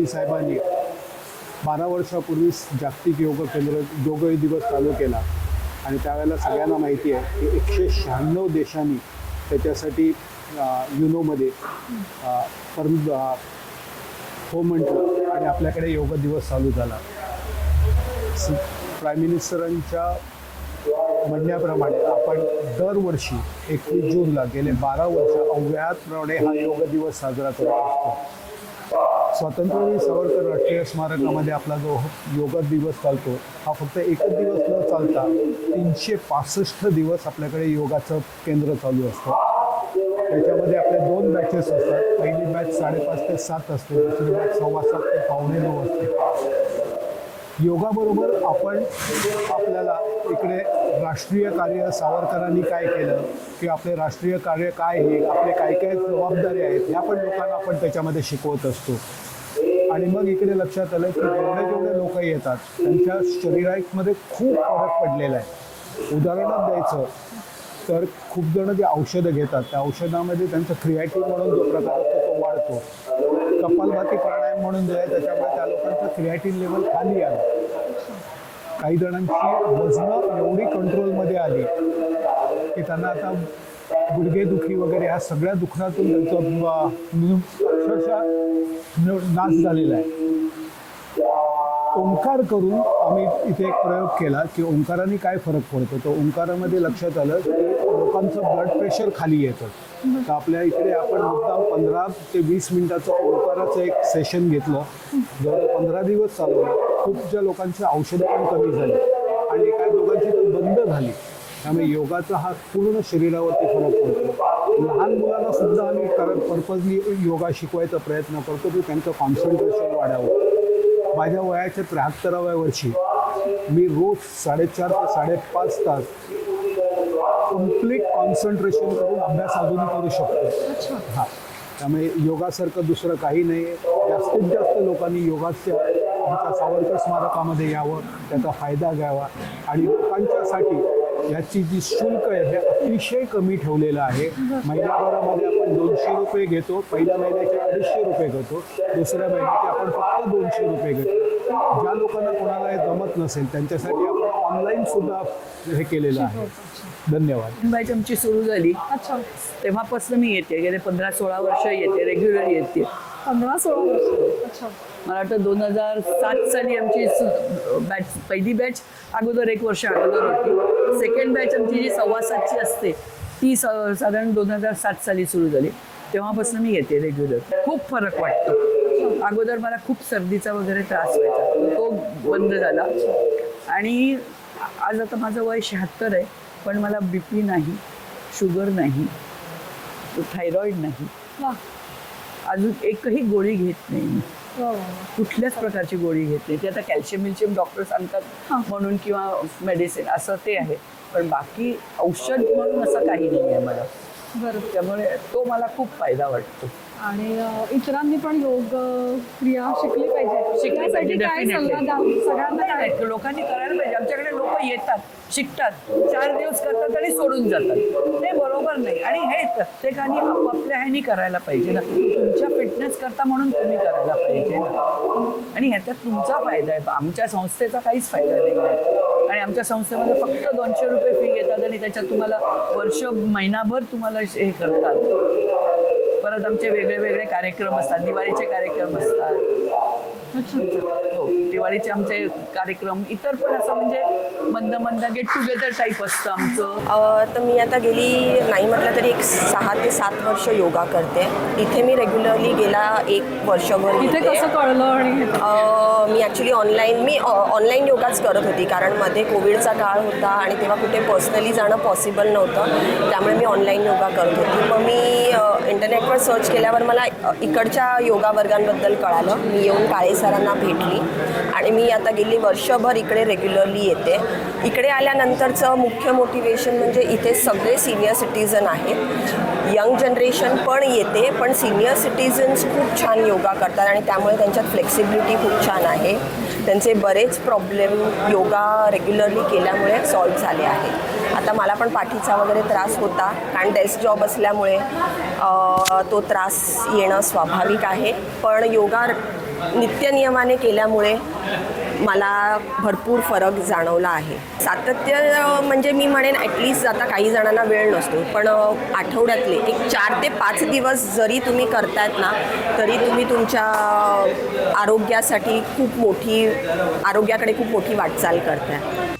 मोदी साहेबांनी 12 वर्षापूर्वी जागतिक योग केंद्र योग दिवस चालू केला आणि त्यावेळेला सगळ्यांना माहिती आहे की 196 देशांनी त्याच्यासाठी युनोमध्ये हो म्हटलं आणि आपल्याकडे योग दिवस चालू झाला. प्राईम मिनिस्टरांच्या म्हणण्याप्रमाणे आपण दरवर्षी 21 जूनला गेले 12 वर्ष अव्याहतपणे हा योग दिवस साजरा करत असतो. स्वातंत्र्यवीर सावरकर राष्ट्रीय स्मारकामध्ये आपला जो योग दिवस चालतो हा फक्त एकच दिवस न चालता 365 दिवस आपल्याकडे योगाचं केंद्र चालू असतं. त्याच्यामध्ये आपल्या 2 बॅचेस असतात. पहिली बॅच 5:30 ते 7 असते, दुसरी बॅच 7:15 ते 8:45 असते. योगाबरोबर आपण आपल्याला इकडे राष्ट्रीय कार्य सावरकरांनी काय केलं की आपले राष्ट्रीय कार्य काय आहे, आपले काय काय जबाबदारी आहेत ह्या पण लोकांना आपण त्याच्यामध्ये शिकवत असतो. आणि मग इकडे लक्षात आलं की जेवढे लोक येतात त्यांच्या शरीरामध्ये खूप फरक पडलेला आहे. उदाहरणात द्यायचं तर खूप जण जे औषधं घेतात त्या औषधामध्ये त्यांचं क्रिएटिन म्हणून जो प्रकार असतो तो वाढतो. कपालभाती प्राणायाम म्हणून जे आहे त्याच्यामुळे त्या लोकांचं क्रिएटिन लेवल खाली आलं. काही जणांची वजनं एवढी कंट्रोलमध्ये आली की त्यांना आता गुडघेदुखी वगैरे ह्या सगळ्या दुखण्यातून त्यांचं अक्षरशः नाश झालेला आहे. ओंकार करून आम्ही इथे एक प्रयोग केला की ओंकाराने काय फरक पडतो. तर ओंकारामध्ये लक्षात आलं की लोकांचं ब्लड प्रेशर खाली येतं. तर आपल्या इकडे आपण मुद्दाम 15 ते 20 मिनिटाचं ओंकाराचं एक सेशन घेतलं. जवळ 15 दिवस चालवलं. खूपच्या लोकांची औषधं पण कमी झाली आणि काही लोकांची तर बंद झाली. त्यामुळे योगाचा हा पूर्ण शरीरावरती फरक पडतो. लहान मुलांना सुद्धा आम्ही पर्पजली योगा शिकवायचा प्रयत्न करतो की त्यांचं कॉन्सन्ट्रेशन वाढावं. माझ्या वयाच्या 73व्या वर्षी मी रोज 4.5 ते 5.5 तास कम्प्लीट कॉन्सन्ट्रेशन करून अभ्यास अजूनही करू शकतो. हां, त्यामुळे योगासारखं दुसरं काही नाही आहे. जास्तीत जास्त लोकांनी योगाच्या आमच्या सावरकर स्मारकामध्ये यावं, त्याचा फायदा घ्यावा आणि लोकांच्यासाठी याची जी शुल्क आहे हे अतिशय कमी ठेवलेलं आहे. महिन्याभरामध्ये आपण 200 रुपये घेतो. पहिल्या महिन्याचे 250 रुपये घेतो. दुसऱ्या महिन्याचे आपण फक्त 200 रुपये घेतो. ज्या लोकांना कोणाला हे जमत नसेल त्यांच्यासाठी आपण ऑनलाईन सुद्धा हे केलेलं आहे. धन्यवाद. बॅच आमची सुरू झाली तेव्हापासून मी येते. गेले 15-16 वर्ष येते, रेग्युलर येते. 15-16 वर्ष. मला वाटतं 2007 साली आमची बॅच, पहिली बॅच अगोदर 1 वर्ष अगोदर होती. सेकंड बॅच आमची जी 7:15ची असते ती साधारण 2007 साली सुरू झाली. तेव्हापासून मी येते रेग्युलर. खूप फरक वाटतो. अगोदर मला खूप सर्दीचा वगैरे त्रास व्हायचा, तो बंद झाला. आणि आज आता माझं वय 76 आहे पण मला BP नाही, शुगर नाही, थायरॉइड नाही, अजून एकही गोळी घेत नाही मी. कुठल्याच प्रकारची गोळी घेत नाही. ते आता कॅल्शियम डॉक्टर सांगतात म्हणून किंवा मेडिसिन असं ते आहे, पण बाकी औषध म्हणून असं काही नाही आहे मला. बरं. त्यामुळे तो मला खूप फायदा वाटतो. आणि इतरांनी पण योग क्रिया शिकली पाहिजे. पाहिजे, काय सल्ला द्याल सगळ्यांना? काय लोकांनी करायला पाहिजे. आमच्याकडे लोक येतात, शिकतात, 4 दिवस करतात आणि सोडून जातात. ते बरोबर नाही. आणि हे प्रत्येकाने आपापल्या ह्यानी करायला पाहिजे ना. तुमच्या फिटनेस करता म्हणून तुम्ही करायला पाहिजे ना. आणि ह्याच्यात तुमचा फायदा आहे. आमच्या संस्थेचा काहीच फायदा नाही आहे. आणि आमच्या संस्थेमध्ये फक्त 200 रुपये फी घेतात आणि त्याच्यात तुम्हाला महिनाभर तुम्हाला हे करतात. परत आमचे वेगळे वेगळे कार्यक्रम असतात. दिवाळीचे कार्यक्रम असतात. हो, दिवाळीचे आमचे कार्यक्रम इतर पण असं म्हणजे मंद गेट टुगेदर टाईप असतं आमचं. तर मी आता गेली नाही म्हटलं तरी 6 ते 7 वर्ष योगा करते. इथे मी रेग्युलरली गेला 1 वर्षभर. इथे कसं कळलं? आणि मी ॲक्च्युली ऑनलाईन योगाच करत होती कारण मध्ये कोविडचा काळ होता आणि तेव्हा कुठे पर्सनली जाणं पॉसिबल नव्हतं. त्यामुळे मी ऑनलाईन योगा करत होती. मग मी इंटरनेटवर सर्च केल्यावर मला इकडच्या योगा वर्गांबद्दल कळालं. मी येऊन काळे सरांना भेटली आणि मी आता गेली वर्षभर इकडे रेग्युलरली येते. इकडे आल्यानंतरचं मुख्य मोटिवेशन म्हणजे इथे सगळे सिनियर सिटीजन आहेत. यंग जनरेशन पण येते, पण सिनियर सिटीजन्स खूप छान योगा करतात आणि त्यामुळे त्यांच्यात फ्लेक्सिबिलिटी खूप छान आहे. त्यांचे बरेच प्रॉब्लेम योगा रेग्युलरली केल्यामुळे सॉल्व्ह झाले आहेत. आता मला पण पाठीचा वगैरे त्रास होता, कारण डेस्क जॉब असल्यामुळे तो त्रास येणं स्वाभाविक आहे. पण योगा नित्यनियमाने केल्यामुळे मला भरपूर फरक जाणवला आहे. सातत्य म्हणजे मी म्हणेन ॲटलिस्ट आता काही जणांना वेळ नसतो, पण आठवड्यातले एक 4 ते 5 दिवस जरी तुम्ही करतायत ना, तरी तुम्ही तुमच्या आरोग्याकडे खूप मोठी वाटचाल करताय.